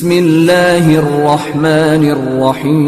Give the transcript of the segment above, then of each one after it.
بسم اللہ الرحمن الرحیم۔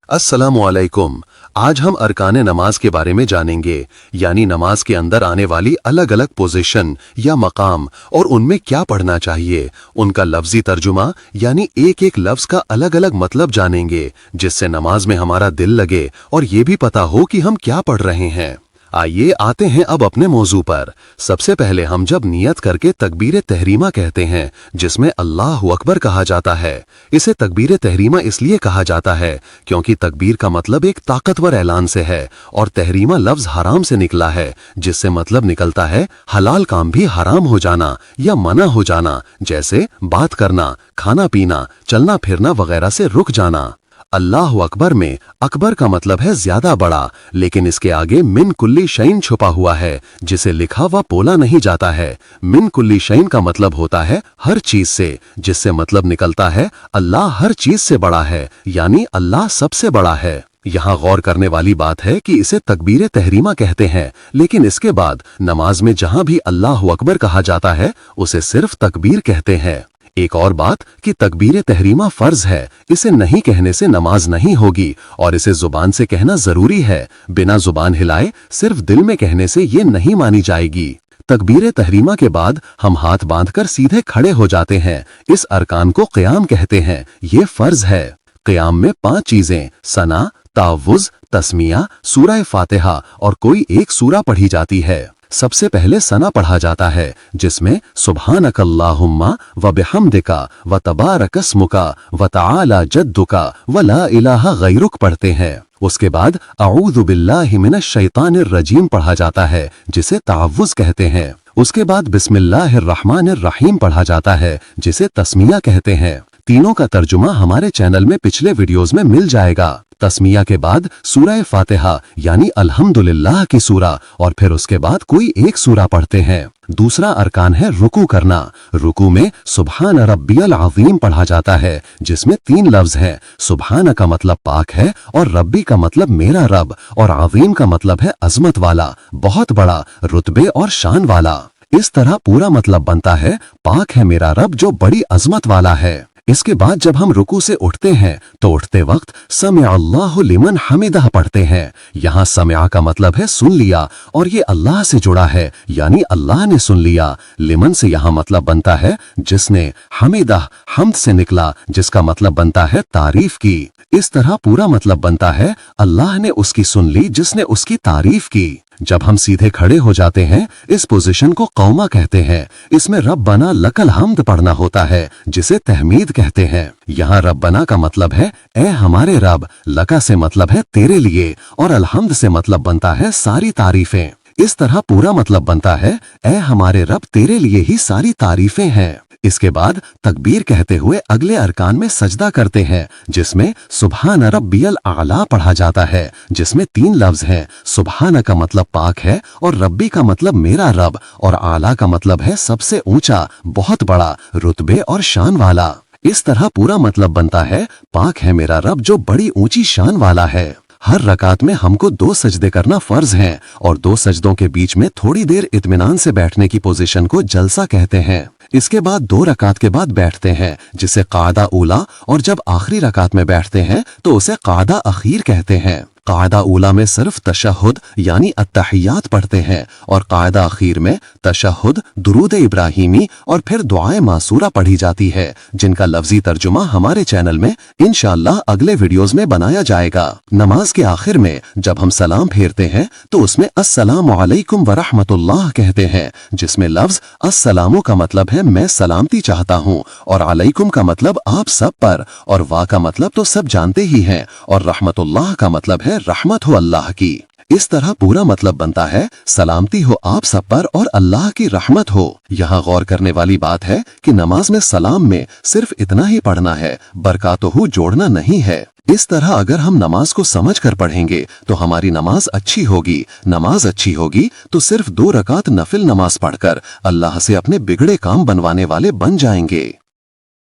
السلام علیکم۔ آج ہم ارکان نماز کے بارے میں جانیں گے، یعنی نماز کے اندر آنے والی الگ الگ پوزیشن یا مقام اور ان میں کیا پڑھنا چاہیے، ان کا لفظی ترجمہ یعنی ایک ایک لفظ کا الگ الگ مطلب جانیں گے، جس سے نماز میں ہمارا دل لگے اور یہ بھی پتہ ہو کہ ہم کیا پڑھ رہے ہیں۔ آئیے آتے ہیں اب اپنے موضوع پر۔ سب سے پہلے ہم جب نیت کر کے تکبیر تحریمہ کہتے ہیں، جس میں اللہ اکبر کہا جاتا ہے، اسے تکبیر تحریمہ اس لیے کہا جاتا ہے کیونکہ تکبیر کا مطلب ایک طاقتور اعلان سے ہے، اور تحریمہ لفظ حرام سے نکلا ہے، جس سے مطلب نکلتا ہے حلال کام بھی حرام ہو جانا یا منع ہو جانا، جیسے بات کرنا، کھانا پینا، چلنا پھرنا وغیرہ سے رک جانا۔ اللہ اکبر میں اکبر کا مطلب ہے زیادہ بڑا، لیکن اس کے آگے من کلی شین چھپا ہوا ہے، جسے لکھا و بولا نہیں جاتا ہے۔ من کلی شین کا مطلب ہوتا ہے ہر چیز سے، جس سے مطلب نکلتا ہے اللہ ہر چیز سے بڑا ہے، یعنی اللہ سب سے بڑا ہے۔ یہاں غور کرنے والی بات ہے کہ اسے تکبیر تحریمہ کہتے ہیں، لیکن اس کے بعد نماز میں جہاں بھی اللہ اکبر کہا جاتا ہے اسے صرف تکبیر کہتے ہیں۔ ایک اور بات کہ تکبیر تحریمہ فرض ہے، اسے نہیں کہنے سے نماز نہیں ہوگی، اور اسے زبان سے کہنا ضروری ہے، بنا زبان ہلائے صرف دل میں کہنے سے یہ نہیں مانی جائے گی۔ تکبیر تحریمہ کے بعد ہم ہاتھ باندھ کر سیدھے کھڑے ہو جاتے ہیں، اس ارکان کو قیام کہتے ہیں، یہ فرض ہے۔ قیام میں 5 چیزیں ثنا، تعوذ، تسمیہ، سورہ فاتحہ اور کوئی ایک سورہ پڑھی جاتی ہے۔ سب سے پہلے ثنا پڑھا جاتا ہے، جس میں سبحانک اللہم و بحمدک و تبارک اسمک و تعالی جدک و لا الہ غیرک پڑھتے ہیں۔ اس کے بعد اعوذ باللہ من الشیطان الرجیم پڑھا جاتا ہے، جسے تعوذ کہتے ہیں۔ اس کے بعد بسم اللہ الرحمن الرحیم پڑھا جاتا ہے، جسے تسمیہ کہتے ہیں۔ تینوں کا ترجمہ ہمارے چینل میں پچھلے ویڈیوز میں مل جائے گا۔ تسمیہ کے بعد سورہ فاتحہ یعنی الحمدللہ کی سورہ، اور پھر اس کے بعد کوئی ایک سورہ پڑھتے ہیں۔ دوسرا ارکان ہے رکوع کرنا۔ رکوع میں سبحان ربی العظیم پڑھا جاتا ہے، جس میں 3 لفظ ہیں۔ سبحان کا مطلب پاک ہے، اور ربی کا مطلب میرا رب، اور عظیم کا مطلب ہے عظمت والا، بہت بڑا، رتبے اور شان والا۔ اس طرح پورا مطلب بنتا ہے پاک ہے میرا رب جو بڑی عظمت والا ہے۔ اس کے بعد جب ہم رکوع سے اٹھتے ہیں تو اٹھتے وقت سمع اللہ لمن حمدہ پڑھتے ہیں۔ یہاں سمع کا مطلب ہے سن لیا، اور یہ اللہ سے جڑا ہے، یعنی اللہ نے سن لیا۔ لمن سے یہاں مطلب بنتا ہے جس نے، حمدہ حمد سے نکلا جس کا مطلب بنتا ہے تعریف کی۔ اس طرح پورا مطلب بنتا ہے اللہ نے اس کی سن لی جس نے اس کی تعریف کی۔ جب ہم سیدھے کھڑے ہو جاتے ہیں اس پوزیشن کو قومہ کہتے ہیں۔ اس میں ربنا لک الحمد پڑھنا ہوتا ہے، جسے تحمید کہتے ہیں۔ یہاں ربنا کا مطلب ہے اے ہمارے رب، لکا سے مطلب ہے تیرے لیے، اور الحمد سے مطلب بنتا ہے ساری تعریفیں۔ اس طرح پورا مطلب بنتا ہے اے ہمارے رب تیرے لیے ہی ساری تعریفیں ہیں۔ اس کے بعد تکبیر کہتے ہوئے اگلے ارکان میں سجدہ کرتے ہیں، جس میں سبحان ربی الاعلیٰ پڑھا جاتا ہے، جس میں 3 لفظ ہیں۔ سبحان کا مطلب پاک ہے، اور ربی کا مطلب میرا رب، اور اعلیٰ کا مطلب ہے سب سے اونچا، بہت بڑا، رتبے اور شان والا۔ اس طرح پورا مطلب بنتا ہے پاک ہے میرا رب جو بڑی اونچی شان والا ہے۔ ہر رکعت میں ہم کو 2 سجدے کرنا فرض ہیں، اور 2 سجدوں کے بیچ میں تھوڑی دیر اطمینان سے بیٹھنے کی پوزیشن کو جلسہ کہتے ہیں۔ اس کے بعد 2 رکعت کے بعد بیٹھتے ہیں، جسے قعدہ اولا، اور جب آخری رکعت میں بیٹھتے ہیں تو اسے قعدہ اخیر کہتے ہیں۔ قاعدہ اولا میں صرف تشہد یعنی التحیات پڑھتے ہیں، اور قاعدہ اخیر میں تشہد، درود ابراہیمی اور پھر دعائے معصورہ پڑھی جاتی ہے، جن کا لفظی ترجمہ ہمارے چینل میں انشاءاللہ اگلے ویڈیوز میں بنایا جائے گا۔ نماز کے آخر میں جب ہم سلام پھیرتے ہیں تو اس میں السلام علیکم ورحمۃ اللہ کہتے ہیں، جس میں لفظ السلام کا مطلب ہے میں سلامتی چاہتا ہوں، اور علیکم کا مطلب آپ سب پر، اور وا کا مطلب تو سب جانتے ہی ہیں، اور رحمت اللہ کا مطلب ہے رحمت ہو اللہ کی۔ اس طرح پورا مطلب بنتا ہے سلامتی ہو آپ سب پر اور اللہ کی رحمت ہو۔ یہاں غور کرنے والی بات ہے کہ نماز میں سلام میں صرف اتنا ہی پڑھنا ہے، برکاتہ جوڑنا نہیں ہے۔ اس طرح اگر ہم نماز کو سمجھ کر پڑھیں گے تو ہماری نماز اچھی ہوگی۔ نماز اچھی ہوگی تو صرف 2 رکعت نفل نماز پڑھ کر اللہ سے اپنے بگڑے کام بنوانے والے بن جائیں گے۔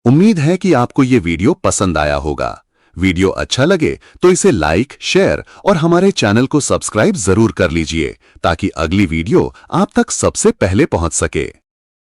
امید ہے کہ آپ کو یہ ویڈیو پسند آیا ہوگا۔ ویڈیو اچھا لگے تو اسے لائک، شیئر اور ہمارے چینل کو سبسکرائب ضرور کر لیجئے، تاکہ اگلی ویڈیو آپ تک سب سے پہلے پہنچ سکے۔